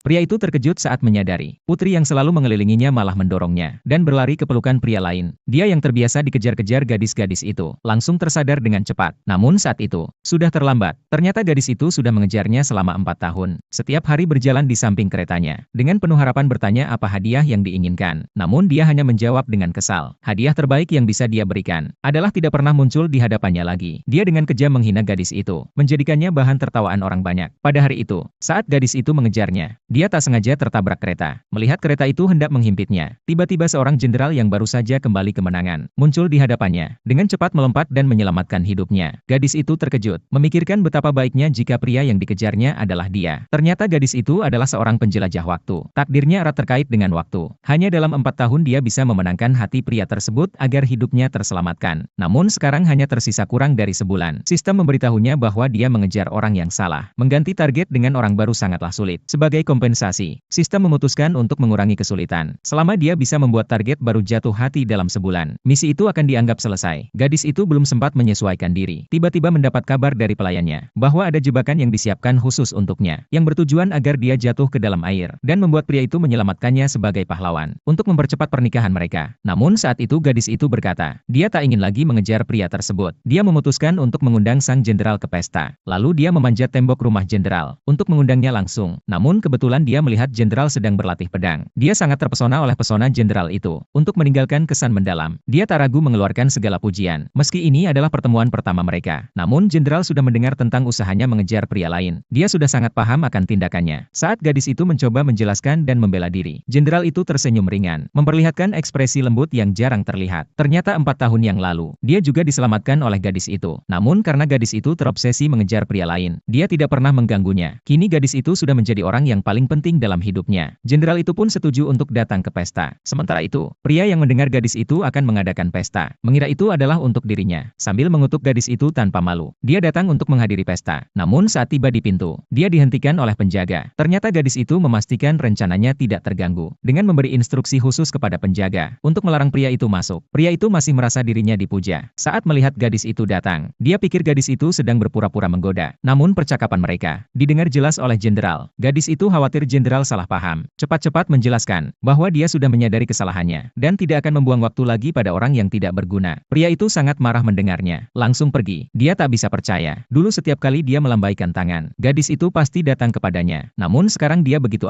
Pria itu terkejut saat menyadari, putri yang selalu mengelilinginya malah mendorongnya, dan berlari ke pelukan pria lain. Dia yang terbiasa dikejar-kejar gadis-gadis itu, langsung tersadar dengan cepat. Namun saat itu, sudah terlambat. Ternyata gadis itu sudah mengejarnya selama 4 tahun. Setiap hari berjalan di samping keretanya, dengan penuh harapan bertanya apa hadiah yang diinginkan. Namun dia hanya menjawab dengan kesal. Hadiah terbaik yang bisa dia berikan, adalah tidak pernah muncul di hadapannya lagi. Dia dengan kejam menghina gadis itu, menjadikannya bahan tertawaan orang banyak. Pada hari itu, saat gadis itu mengejarnya, dia tak sengaja tertabrak kereta. Melihat kereta itu hendak menghimpitnya, tiba-tiba seorang jenderal yang baru saja kembali kemenangan, muncul di hadapannya, dengan cepat melompat dan menyelamatkan hidupnya. Gadis itu terkejut, memikirkan betapa baiknya jika pria yang dikejarnya adalah dia. Ternyata gadis itu adalah seorang penjelajah waktu. Takdirnya erat terkait dengan waktu. Hanya dalam 4 tahun dia bisa memenangkan hati pria tersebut agar hidupnya terselamatkan. Namun sekarang hanya tersisa kurang dari sebulan. Sistem memberitahunya bahwa dia mengejar orang yang salah. Mengganti target dengan orang baru sangatlah sulit. Sebagai kompensasi, sistem memutuskan untuk mengurangi kesulitan. Selama dia bisa membuat target baru jatuh hati dalam sebulan, misi itu akan dianggap selesai. Gadis itu belum sempat menyesuaikan diri. Tiba-tiba mendapat kabar dari pelayannya, bahwa ada jebakan yang disiapkan khusus untuknya, yang bertujuan agar dia jatuh ke dalam air, dan membuat pria itu menyelamatkannya sebagai pahlawan, untuk mempercepat pernikahan mereka. Namun saat itu gadis itu berkata, dia tak ingin lagi mengejar pria tersebut. Dia memutuskan untuk mengundang sang jenderal ke pesta. Lalu dia memanjat tembok rumah jenderal, untuk mengundangnya langsung. Namun kebetulan dia melihat jenderal sedang berlatih pedang. Dia sangat terpesona oleh pesona jenderal itu. Untuk meninggalkan kesan mendalam, dia tak ragu mengeluarkan segala pujian. Meski ini adalah pertemuan pertama mereka, namun jenderal sudah mendengar tentang usahanya mengejar pria lain. Dia sudah sangat paham akan tindakannya. Saat gadis itu mencoba menjelaskan dan membela diri, jenderal itu tersenyum ringan, memperlihatkan ekspresi lembut yang jarang terlihat. Ternyata 4 tahun yang lalu, dia juga diselamatkan oleh gadis itu. Namun karena gadis itu terobsesi mengejar pria lain, dia tidak pernah mengganggunya. Kini gadis itu sudah menjadi orang yang paling penting dalam hidupnya. Jenderal itu pun setuju untuk datang ke pesta. Sementara itu, pria yang mendengar gadis itu akan mengadakan pesta, mengira itu adalah untuk dirinya. Sambil mengutuk gadis itu tanpa malu, dia datang untuk menghadiri pesta. Namun saat tiba di pintu, dia dihentikan oleh penjaga. Ternyata gadis itu memastikan rencananya tidak terganggu, dengan memberi instruksi khusus kepada penjaga, untuk melarang pria itu masuk. Pria itu masih merasa dirinya dipuja. Saat melihat gadis itu datang, dia pikir gadis itu sedang berpura-pura menggoda. Namun percakapan mereka didengar jelas oleh jenderal. Gadis itu khawatir jenderal salah paham. Cepat-cepat menjelaskan bahwa dia sudah menyadari kesalahannya dan tidak akan membuang waktu lagi pada orang yang tidak berguna. Pria itu sangat marah mendengarnya, langsung pergi. Dia tak bisa percaya. Dulu setiap kali dia melambaikan tangan, gadis itu pasti datang kepadanya. Namun sekarang dia begitu